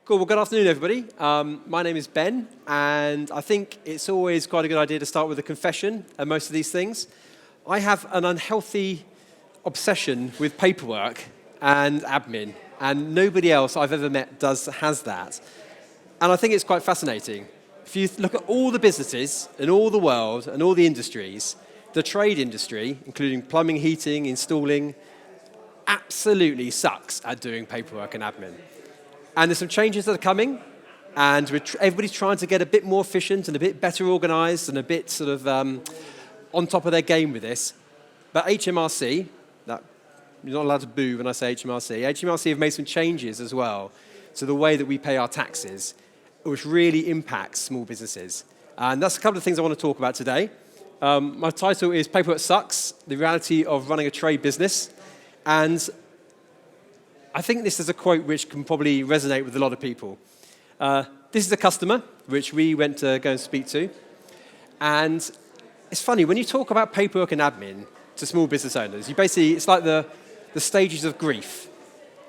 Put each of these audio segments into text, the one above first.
Cool, well, good afternoon, everybody. My name is Ben, and I think it's always quite a good idea to start with a confession at most of these things. I have an unhealthy obsession with paperwork and admin, and nobody else I've ever met has that. And I think it's quite fascinating. If you look at all the businesses in all the world and all the industries, the trade industry, including plumbing, heating, installing, absolutely sucks at doing paperwork and admin. And there's some changes that are coming, and everybody's trying to get a bit more efficient and a bit better organized and a bit sort of on top of their game with this. But HMRC, you're not allowed to boo when I say HMRC. HMRC have made some changes as well to the way that we pay our taxes, which really impacts small businesses. And that's a couple of things I want to talk about today. My title is Paperwork Sucks, the reality of running a trade business. And I think this is a quote which can probably resonate with a lot of people. This is a customer which we went to go and speak to. And it's funny, when you talk about paperwork and admin to small business owners, it's like the stages of grief.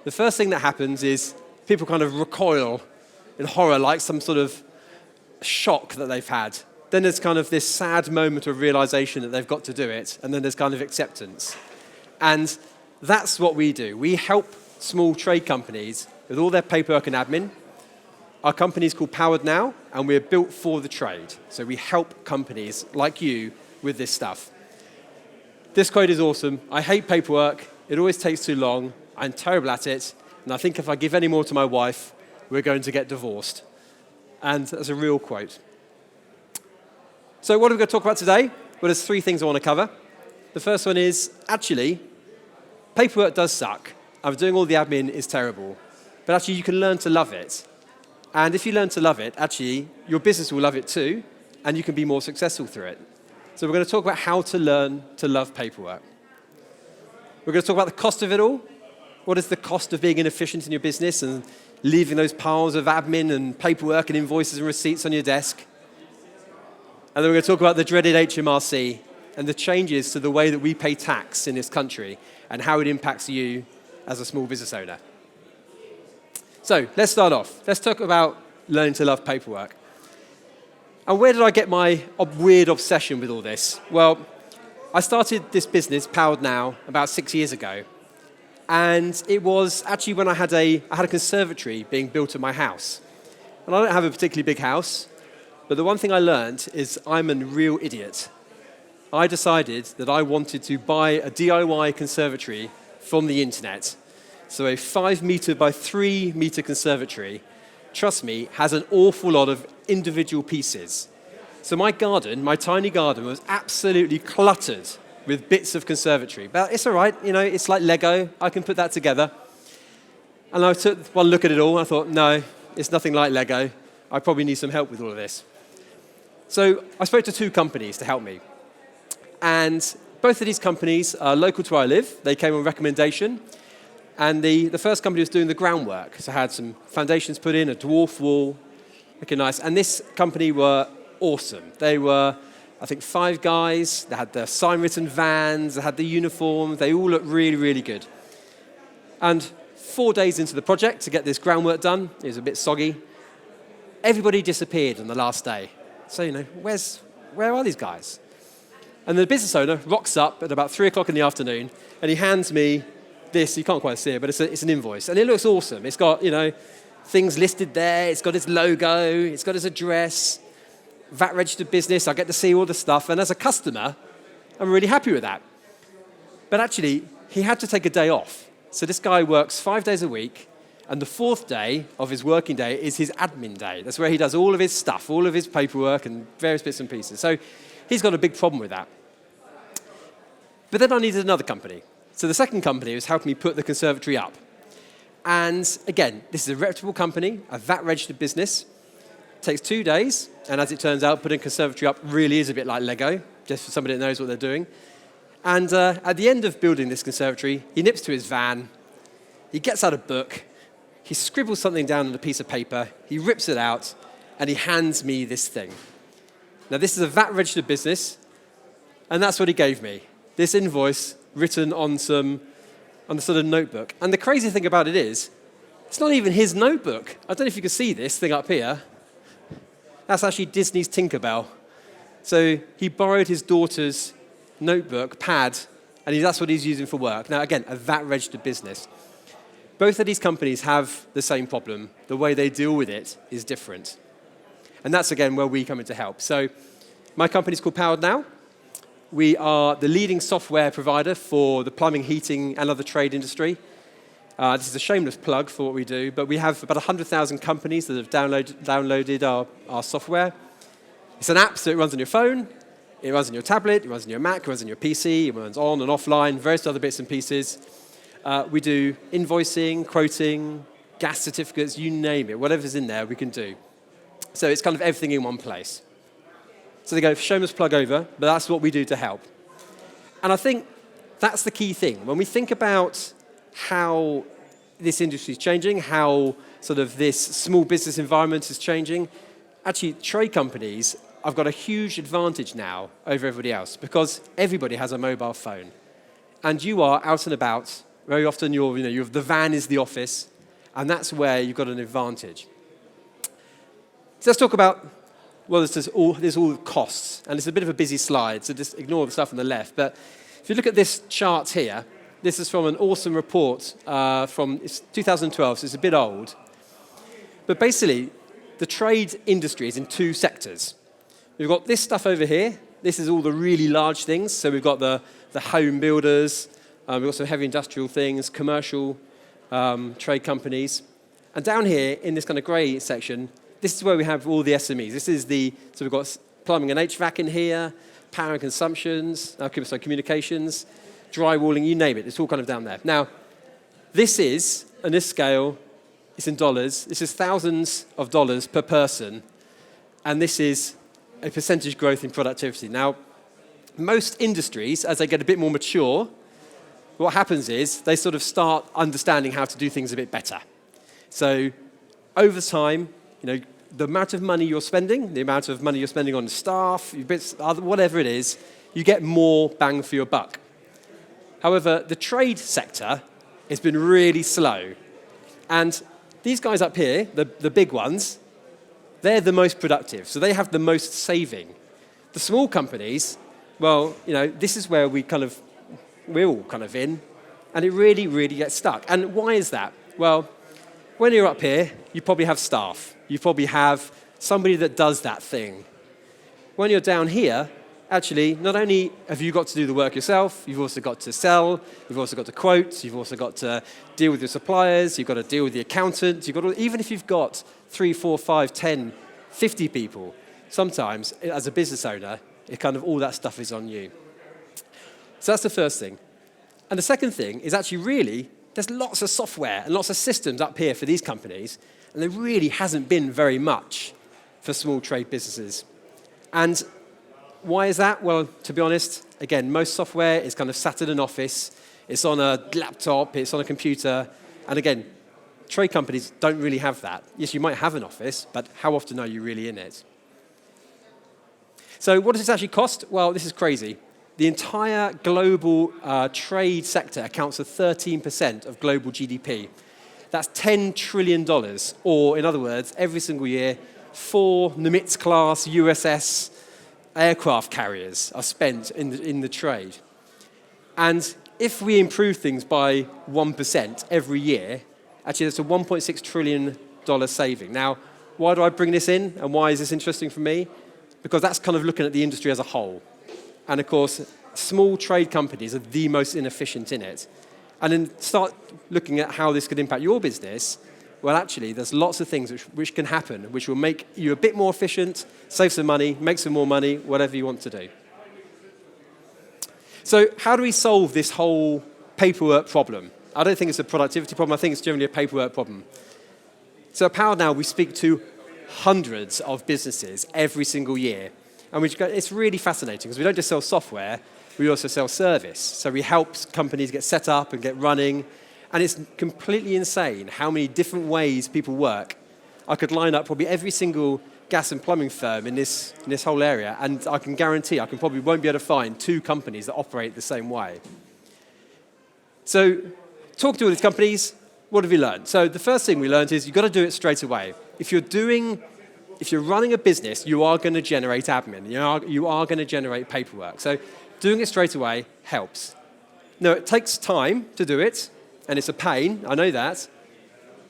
The first thing that happens is people kind of recoil in horror, like some sort of shock that they've had. Then there's kind of this sad moment of realization that they've got to do it, and then there's kind of acceptance. And that's what we do. We help small trade companies with all their paperwork and admin. Our company is called Powered Now, and we're built for the trade. So we help companies like you with this stuff. This quote is awesome. I hate paperwork. It always takes too long. I'm terrible at it. And I think if I give any more to my wife, we're going to get divorced. And that's a real quote. So what are we going to talk about today? Well, there's three things I want to cover. The first one is, actually, paperwork does suck. Doing all the admin is terrible. But actually, you can learn to love it. And if you learn to love it, actually, your business will love it too, and you can be more successful through it. So we're going to talk about how to learn to love paperwork. We're going to talk about the cost of it all. What is the cost of being inefficient in your business and leaving those piles of admin and paperwork and invoices and receipts on your desk? And then we're going to talk about the dreaded HMRC and the changes to the way that we pay tax in this country and how it impacts you as a small business owner. So let's start off. Let's talk about learning to love paperwork. And where did I get my weird obsession with all this? Well, I started this business, Powered Now, about 6 years ago. And it was actually when I had a conservatory being built at my house. And I don't have a particularly big house, but the one thing I learned is I'm a real idiot. I decided that I wanted to buy a DIY conservatory from the internet. So a 5-meter by 3-meter conservatory, trust me, has an awful lot of individual pieces. So my garden, my tiny garden, was absolutely cluttered with bits of conservatory. But it's all right, it's like Lego. I can put that together. And I took one look at it all, and I thought, no, it's nothing like Lego. I probably need some help with all of this. So I spoke to 2 companies to help me. And both of these companies are local to where I live. They came on recommendation. And the first company was doing the groundwork. So I had some foundations put in, a dwarf wall, looking nice. And this company were awesome. They were, I think, 5 guys. They had their sign-written vans. They had the uniforms. They all looked really, really good. And 4 days into the project to get this groundwork done, it was a bit soggy. Everybody disappeared on the last day. So, where are these guys? And the business owner rocks up at about 3 o'clock in the afternoon, and he hands me this. You can't quite see it, but it's an invoice. And it looks awesome. It's got, things listed there. It's got his logo. It's got his address. VAT registered business. I get to see all the stuff. And as a customer, I'm really happy with that. But actually, he had to take a day off. So this guy works 5 days a week, and the 4th day of his working day is his admin day. That's where he does all of his stuff, all of his paperwork and various bits and pieces. So he's got a big problem with that. But then I needed another company. So the second company was helping me put the conservatory up. And again, this is a reputable company, a VAT-registered business. It takes 2 days, and as it turns out, putting a conservatory up really is a bit like Lego, just for somebody that knows what they're doing. And at the end of building this conservatory, he nips to his van, he gets out a book, he scribbles something down on a piece of paper, he rips it out, and he hands me this thing. Now, this is a VAT-registered business, and that's what he gave me. This invoice written on a sort of notebook. And the crazy thing about it is, It's not even his notebook. I don't know if you can see this thing up here. That's actually Disney's Tinkerbell. So he borrowed his daughter's notebook, pad, and that's what he's using for work. Now, again, a VAT-registered business. Both of these companies have the same problem. The way they deal with it is different. And that's, again, where we come in to help. So my company's called Powered Now. We are the leading software provider for the plumbing, heating, and other trade industry. This is a shameless plug for what we do, but we have about 100,000 companies that have downloaded our software. It's an app, so it runs on your phone, it runs on your tablet, it runs on your Mac, it runs on your PC, it runs on and offline, various other bits and pieces. We do invoicing, quoting, gas certificates, you name it. Whatever's in there, we can do. So it's kind of everything in one place. So they go, shameless plug over, but that's what we do to help. And I think that's the key thing. When we think about how this industry is changing, how sort of this small business environment is changing, actually trade companies have got a huge advantage now over everybody else because everybody has a mobile phone. And you are out and about. Very often the van is the office, and that's where you've got an advantage. So let's talk about, well, there's all costs, and it's a bit of a busy slide, so just ignore the stuff on the left. But if you look at this chart here, this is from an awesome report from 2012, so it's a bit old. But basically, the trade industry is in two sectors. We've got this stuff over here. This is all the really large things. So we've got the home builders, we've got some heavy industrial things, commercial trade companies. And down here, in this kind of grey section, this is where we have all the SMEs. So we've got plumbing and HVAC in here, power and consumptions, communications, drywalling, you name it. It's all kind of down there. Now, this is, on this scale, it's in dollars. This is thousands of dollars per person. And this is a percentage growth in productivity. Now, most industries, as they get a bit more mature, what happens is they sort of start understanding how to do things a bit better. So over time, the amount of money you're spending, the amount of money you're spending on staff, whatever it is, you get more bang for your buck. However, the trade sector has been really slow. And these guys up here, the big ones, they're the most productive. So they have the most saving. The small companies, well, this is where we're all kind of in. And it really, really gets stuck. And why is that? Well, when you're up here, you probably have staff. You probably have somebody that does that thing. When you're down here, actually, not only have you got to do the work yourself, you've also got to sell, you've also got to quote, you've also got to deal with your suppliers, you've got to deal with the accountant, even if you've got 3, 4, 5, 10, 50 people, sometimes, as a business owner, all that stuff is on you. So that's the first thing. And the second thing is actually really, there's lots of software and lots of systems up here for these companies, and there really hasn't been very much for small trade businesses. And why is that? Well, to be honest, again, most software is kind of sat in an office, it's on a laptop, it's on a computer, and again, trade companies don't really have that. Yes, you might have an office, but how often are you really in it? So what does this actually cost? Well, this is crazy. The entire global trade sector accounts for 13% of global GDP. That's $10 trillion, or in other words, every single year, 4 Nimitz-class USS aircraft carriers are spent in the trade. And if we improve things by 1% every year, actually that's a $1.6 trillion saving. Now, why do I bring this in, and why is this interesting for me? Because that's kind of looking at the industry as a whole. And of course, small trade companies are the most inefficient in it. And then start looking at how this could impact your business. Well, actually, there's lots of things which can happen, which will make you a bit more efficient, save some money, make some more money, whatever you want to do. So how do we solve this whole paperwork problem? I don't think it's a productivity problem. I think it's generally a paperwork problem. So at Powered Now, we speak to hundreds of businesses every single year. And it's really fascinating because we don't just sell software, we also sell service. So we help companies get set up and get running. And it's completely insane how many different ways people work. I could line up probably every single gas and plumbing firm in this whole area, and I can guarantee probably won't be able to find 2 companies that operate the same way. So talking to all these companies, what have we learned? So the first thing we learned is you've got to do it straight away. If you're running a business, you are going to generate admin. You are going to generate paperwork. So doing it straight away helps. Now, it takes time to do it, and it's a pain, I know that.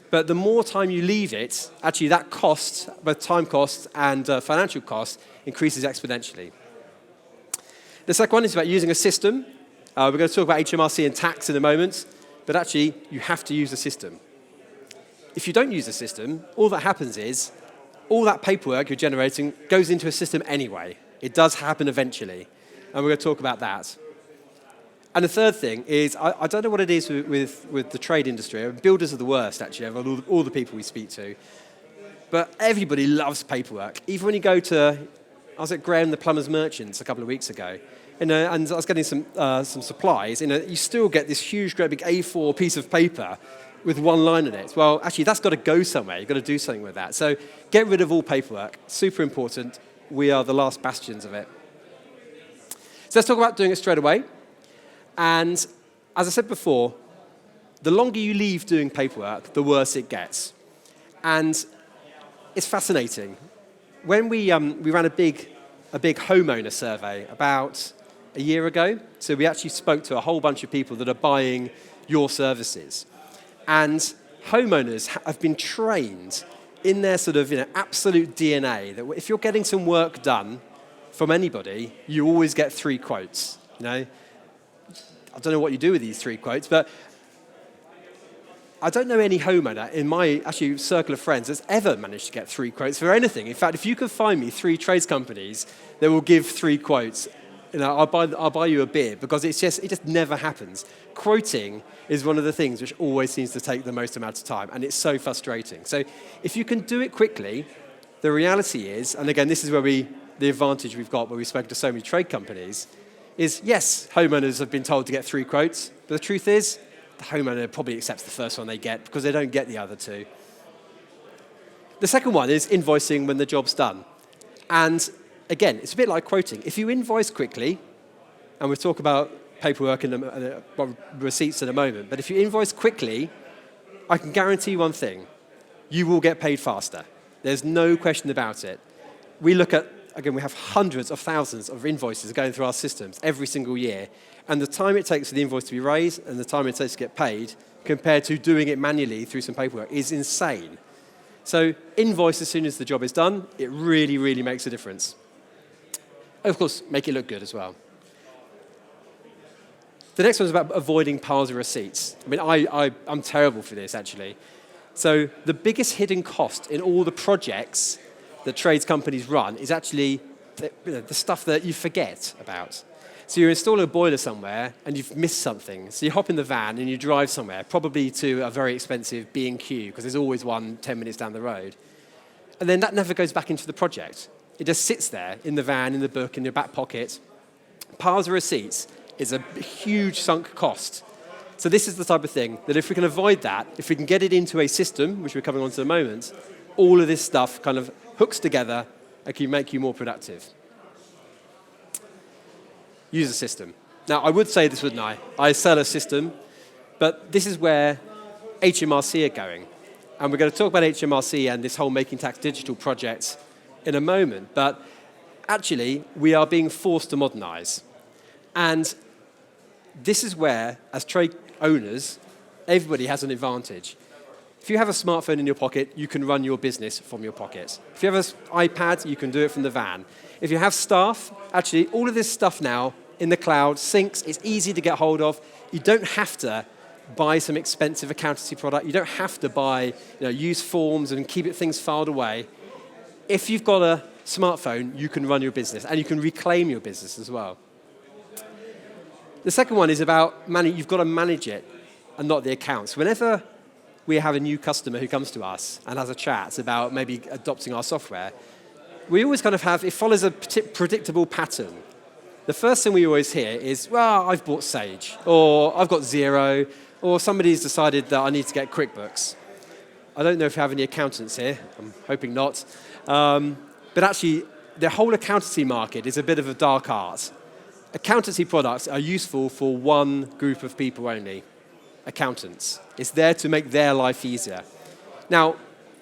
But the more time you leave it, actually that cost, both time cost and financial cost, increases exponentially. The second one is about using a system. We're going to talk about HMRC and tax in a moment, but actually you have to use a system. If you don't use a system, all that happens is all that paperwork you're generating goes into a system anyway. It does happen eventually, and we're going to talk about that. And the third thing is, I don't know what it is with the trade industry. Builders are the worst, actually, of all the people we speak to. But everybody loves paperwork. Even when you go to, I was at Graham the Plumbers Merchants a couple of weeks ago, and I was getting some supplies. You still get this huge, great big A4 piece of paper with one line in it. Well, actually, that's got to go somewhere. You've got to do something with that. So get rid of all paperwork. Super important. We are the last bastions of it. So let's talk about doing it straight away. And as I said before, the longer you leave doing paperwork, the worse it gets. And it's fascinating. When we ran a big homeowner survey about a year ago, so we actually spoke to a whole bunch of people that are buying your services. And homeowners have been trained in their sort of absolute DNA that if you're getting some work done from anybody, you always get 3 quotes. I don't know what you do with these 3 quotes, but I don't know any homeowner in my actually circle of friends that's ever managed to get 3 quotes for anything. In fact, if you can find me 3 trades companies that will give 3 quotes, I'll buy you a beer, because it just never happens. Quoting is one of the things which always seems to take the most amount of time, and it's so frustrating. So if you can do it quickly, the reality is, and again, this is where the advantage we've got where we've spoken to so many trade companies, is yes, homeowners have been told to get 3 quotes, but the truth is, the homeowner probably accepts the first one they get because they don't get the other 2. The second one is invoicing when the job's done. And again, it's a bit like quoting. If you invoice quickly, and we'll talk about paperwork and receipts in a moment, but if you invoice quickly, I can guarantee one thing: you will get paid faster. There's no question about it. We look at, again, we have hundreds of thousands of invoices going through our systems every single year, and the time it takes for the invoice to be raised and the time it takes to get paid compared to doing it manually through some paperwork is insane. So invoice as soon as the job is done, it really, really makes a difference. And of course, make it look good as well. The next one is about avoiding piles of receipts. I mean, I'm terrible for this, actually. So the biggest hidden cost in all the projects that trades companies run is actually the stuff that you forget about. So you're installing a boiler somewhere and you've missed something. So you hop in the van and you drive somewhere, probably to a very expensive B&Q, because there's always one 10 minutes down the road. And then that never goes back into the project. It just sits there in the van, in the book, in your back pocket. Piles of receipts is a huge sunk cost. So this is the type of thing that if we can avoid that, if we can get it into a system, which we're coming on to in a moment, all of this stuff kind of hooks together and can make you more productive. Use a system. Now, I would say this, wouldn't I? I sell a system, but this is where HMRC are going. And we're going to talk about HMRC and this whole Making Tax Digital project in a moment. But actually, we are being forced to modernize. And this is where, as trade owners, everybody has an advantage. If you have a smartphone in your pocket, you can run your business from your pocket. If you have an iPad, you can do it from the van. If you have staff, actually, all of this stuff now in the cloud syncs. It's easy to get hold of. You don't have to buy some expensive accountancy product. You don't have to buy, use forms and keep things filed away. If you've got a smartphone, you can run your business, and you can reclaim your business as well. The second one is about you've got to manage it and not the accounts. Whenever we have a new customer who comes to us and has a chat about maybe adopting our software, we always kind of it follows a predictable pattern. The first thing we always hear is, well, I've bought Sage, or I've got Xero, or somebody's decided that I need to get QuickBooks. I don't know if you have any accountants here. I'm hoping not. But actually, the whole accountancy market is a bit of a dark art. Accountancy products are useful for one group of people only. accountants. It's there to make their life easier. Now,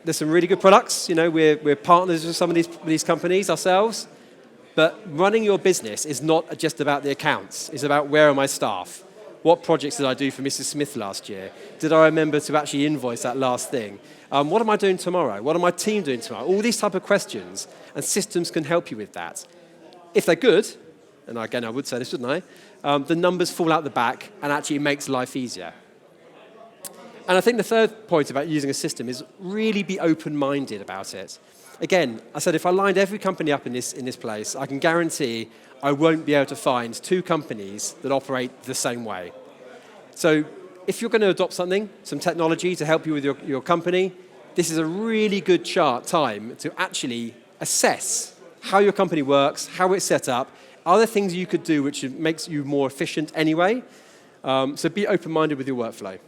there's some really good products. We're partners with some of these companies ourselves. But running your business is not just about the accounts. It's about where are my staff? What projects did I do for Mrs. Smith last year? Did I remember to actually invoice that last thing? What am I doing tomorrow? What are my team doing tomorrow? All these type of questions, and systems can help you with that. If they're good, and again, I would say this, wouldn't I? The numbers fall out the back, and actually it makes life easier. And I think the third point about using a system is really be open-minded about it. Again, I said if I lined every company up in this place, I can guarantee I won't be able to find 2 companies that operate the same way. So if you're going to adopt something, some technology to help you with your company, this is a really good time to actually assess how your company works, how it's set up. Are there things you could do which makes you more efficient anyway? So be open-minded with your workflow.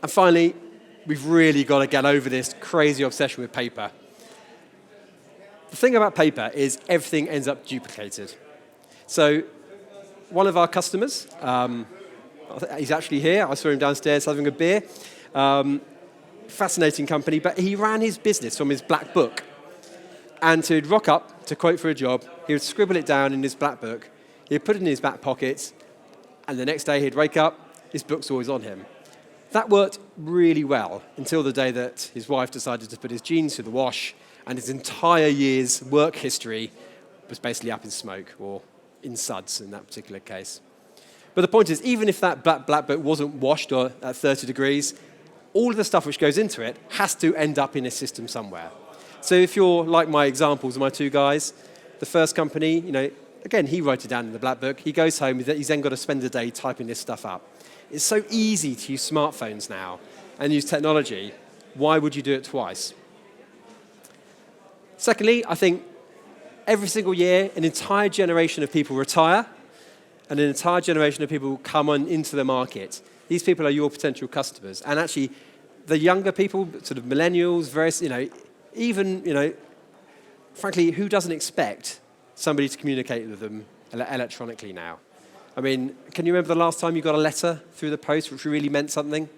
And finally, we've really got to get over this crazy obsession with paper. The thing about paper is everything ends up duplicated. So one of our customers, he's actually here. I saw him downstairs having a beer. Fascinating company, but he ran his business from his black book. And so he'd rock up to quote for a job. He would scribble it down in his black book. He'd put it in his back pocket. And the next day he'd wake up, his book's always on him. That worked really well until the day that his wife decided to put his jeans through the wash and his entire year's work history was basically up in smoke or in suds in that particular case. But the point is, even if that black book wasn't washed or at 30 degrees, all of the stuff which goes into it has to end up in a system somewhere. So if you're like my examples of my 2 guys, the first company, again, he wrote it down in the black book. He goes home, he's then got to spend a day typing this stuff up. It's so easy to use smartphones now and use technology. Why would you do it twice? Secondly, I think every single year, an entire generation of people retire and an entire generation of people come on into the market. These people are your potential customers. And actually, the younger people, sort of millennials, frankly, who doesn't expect somebody to communicate with them electronically now? I mean, can you remember the last time you got a letter through the post which really meant something?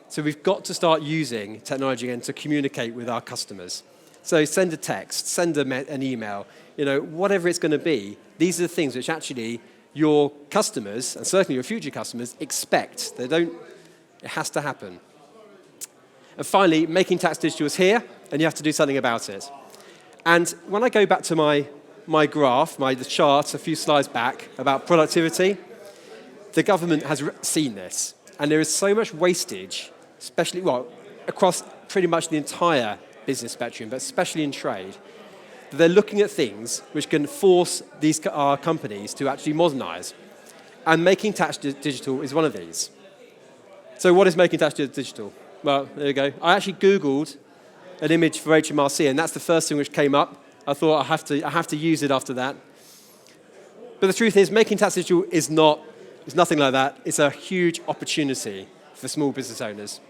So we've got to start using technology again to communicate with our customers. So send a text, send an email, whatever it's going to be. These are the things which actually your customers, and certainly your future customers, expect. It has to happen. And finally, making tax digital is here, and you have to do something about it. And when I go back to my graph, the chart a few slides back about productivity, the government has seen this. And there is so much wastage, especially, across pretty much the entire business spectrum, but especially in trade, that they're looking at things which can force our companies to actually modernize. And making tax digital is one of these. So what is making tax digital? Well, there you go. I actually Googled an image for HMRC, and that's the first thing which came up. I thought I have to use it after that. But the truth is, making tax digital is nothing like that. It's a huge opportunity for small business owners.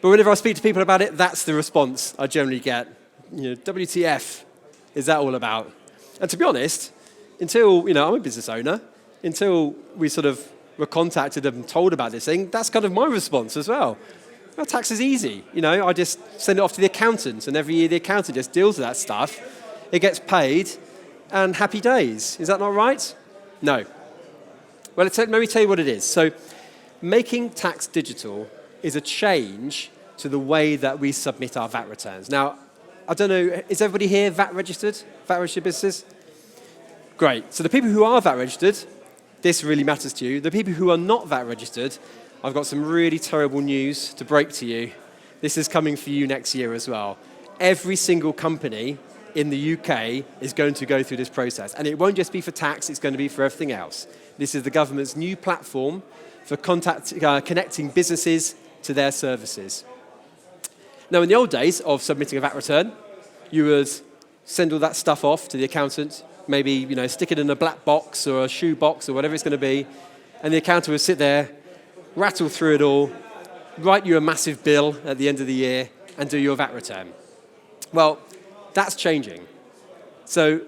But whenever I speak to people about it, that's the response I generally get. WTF is that all about? And to be honest, until, I'm a business owner, until we sort of were contacted and told about this thing, that's kind of my response as well. Well, tax is easy. I just send it off to the accountant, and every year the accountant just deals with that stuff. It gets paid, and happy days. Is that not right? No. Well, let me tell you what it is. So, making tax digital is a change to the way that we submit our VAT returns. Now, I don't know, is everybody here VAT registered businesses? Great. So the people who are VAT registered, this really matters to you. The people who are not VAT registered, I've got some really terrible news to break to you. This is coming for you next year as well. Every single company in the UK is going to go through this process. And it won't just be for tax, it's going to be for everything else. This is the government's new platform for connecting businesses to their services. Now, in the old days of submitting a VAT return, you would send all that stuff off to the accountant, maybe stick it in a black box or a shoe box or whatever it's going to be, and the accountant would sit there, rattle through it all, write you a massive bill at the end of the year, and do your VAT return. Well, that's changing. So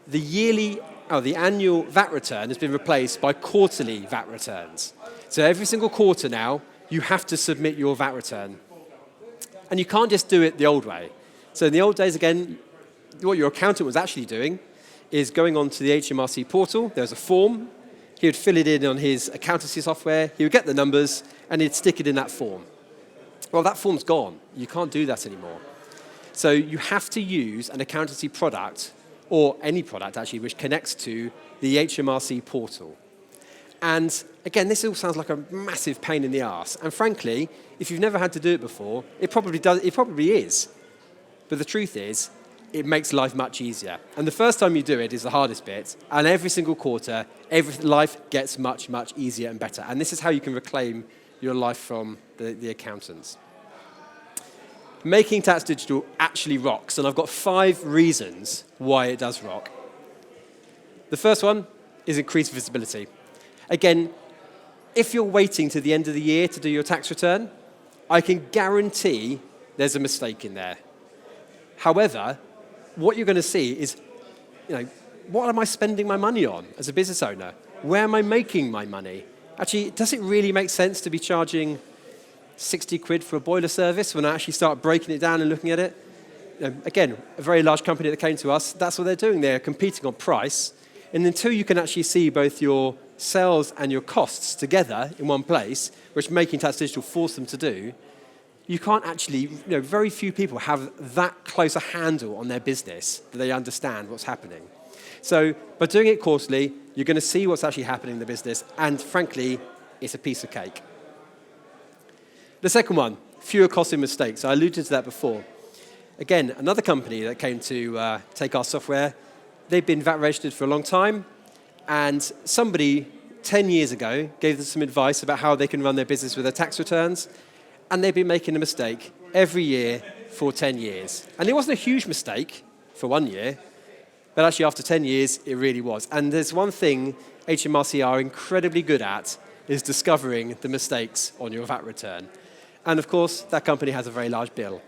the annual VAT return has been replaced by quarterly VAT returns. So every single quarter now, you have to submit your VAT return. And you can't just do it the old way. So in the old days, again, what your accountant was actually doing is going onto the HMRC portal. There's a form. He would fill it in on his accountancy software. He would get the numbers, and he'd stick it in that form. Well, that form's gone. You can't do that anymore. So you have to use an accountancy product, or any product, actually, which connects to the HMRC portal. And again, this all sounds like a massive pain in the arse. And frankly, if you've never had to do it before, it probably is. But the truth is, it makes life much easier. And the first time you do it is the hardest bit. And every single quarter, life gets much, much easier and better. And this is how you can reclaim your life from the accountants. Making tax digital actually rocks. And I've got 5 reasons why it does rock. The first one is increased visibility. Again, if you're waiting to the end of the year to do your tax return, I can guarantee there's a mistake in there. However, what you're going to see is, what am I spending my money on as a business owner? Where am I making my money? Actually, does it really make sense to be charging 60 quid for a boiler service when I actually start breaking it down and looking at it? Again, a very large company that came to us, that's what they're doing. They're competing on price. And until you can actually see both your sales and your costs together in one place, which Making Tax Digital forced them to do, you can't actually, very few people have that close a handle on their business that they understand what's happening. So by doing it quarterly, you're going to see what's actually happening in the business, and frankly, it's a piece of cake. The second one, fewer costly mistakes. I alluded to that before. Again, another company that came to take our software, they've been VAT registered for a long time, and somebody 10 years ago gave them some advice about how they can run their business with their tax returns, and they've been making a mistake every year for 10 years. And it wasn't a huge mistake for 1 year, but actually after 10 years, it really was. And there's one thing HMRC are incredibly good at, is discovering the mistakes on your VAT return. And of course, that company has a very large bill.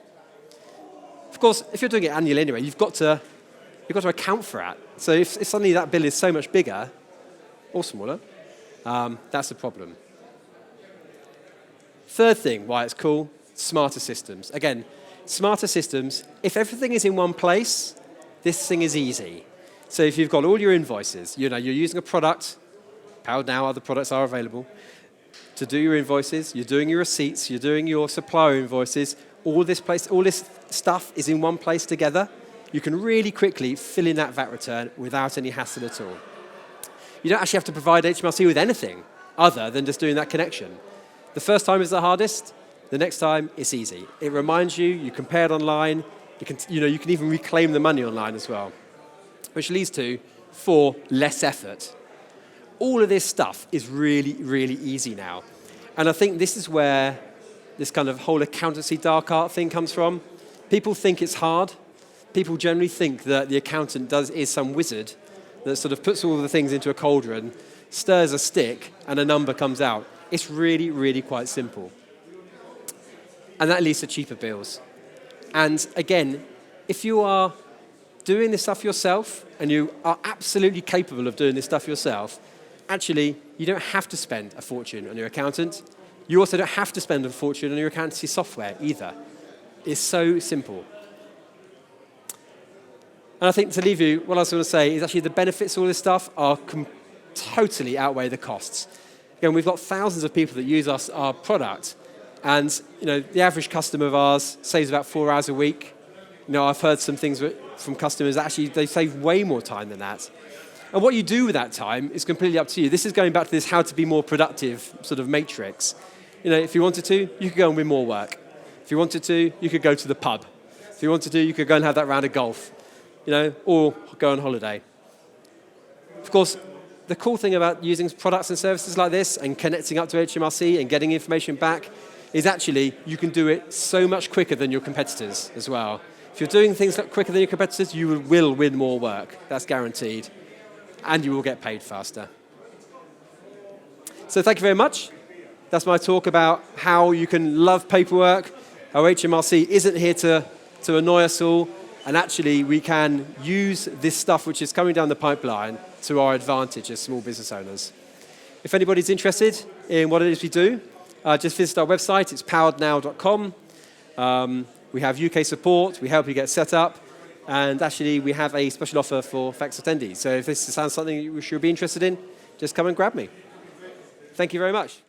Of course, if you're doing it annually anyway, you've got to account for that. So if suddenly that bill is so much bigger or smaller, that's the problem. Third thing, why it's cool, smarter systems. Again, smarter systems, if everything is in one place, this thing is easy. So if you've got all your invoices, you're using a product, powered now, other products are available, to do your invoices, you're doing your receipts, you're doing your supplier invoices, all this stuff is in one place together. You can really quickly fill in that VAT return without any hassle at all. You don't actually have to provide HMRC with anything other than just doing that connection. The first time is the hardest. The next time, it's easy. It reminds you, you compare it online, you can even reclaim the money online as well, which leads to 4, less effort. All of this stuff is really, really easy now. And I think this is where this kind of whole accountancy dark art thing comes from. People think it's hard. People generally think that the accountant is some wizard that sort of puts all the things into a cauldron, stirs a stick, and a number comes out. It's really, really quite simple. And that leads to cheaper bills. And again, if you are doing this stuff yourself, and you are absolutely capable of doing this stuff yourself, actually, you don't have to spend a fortune on your accountant. You also don't have to spend a fortune on your accountancy software either. It's so simple. And I think to leave you, what I was going to say is actually the benefits of all this stuff are totally outweigh the costs. Again, we've got thousands of people that use our product, and the average customer of ours saves about 4 hours a week. I've heard some things from customers that actually they save way more time than that. And what you do with that time is completely up to you. This is going back to this how to be more productive sort of matrix. If you wanted to, you could go and win more work. If you wanted to, you could go to the pub. If you wanted to, you could go and have that round of golf, or go on holiday. Of course, the cool thing about using products and services like this and connecting up to HMRC and getting information back is actually you can do it so much quicker than your competitors as well. If you're doing things quicker than your competitors, you will win more work. That's guaranteed. And you will get paid faster. So thank you very much. That's my talk about how you can love paperwork, how HMRC isn't here to annoy us all, and actually we can use this stuff which is coming down the pipeline to our advantage as small business owners. If anybody's interested, in what it is we do, just visit our website. It's powerednow.com. We have UK support. We help you get set up. And actually, we have a special offer for PHEX attendees. So if this sounds something you should be interested in, just come and grab me. Thank you very much.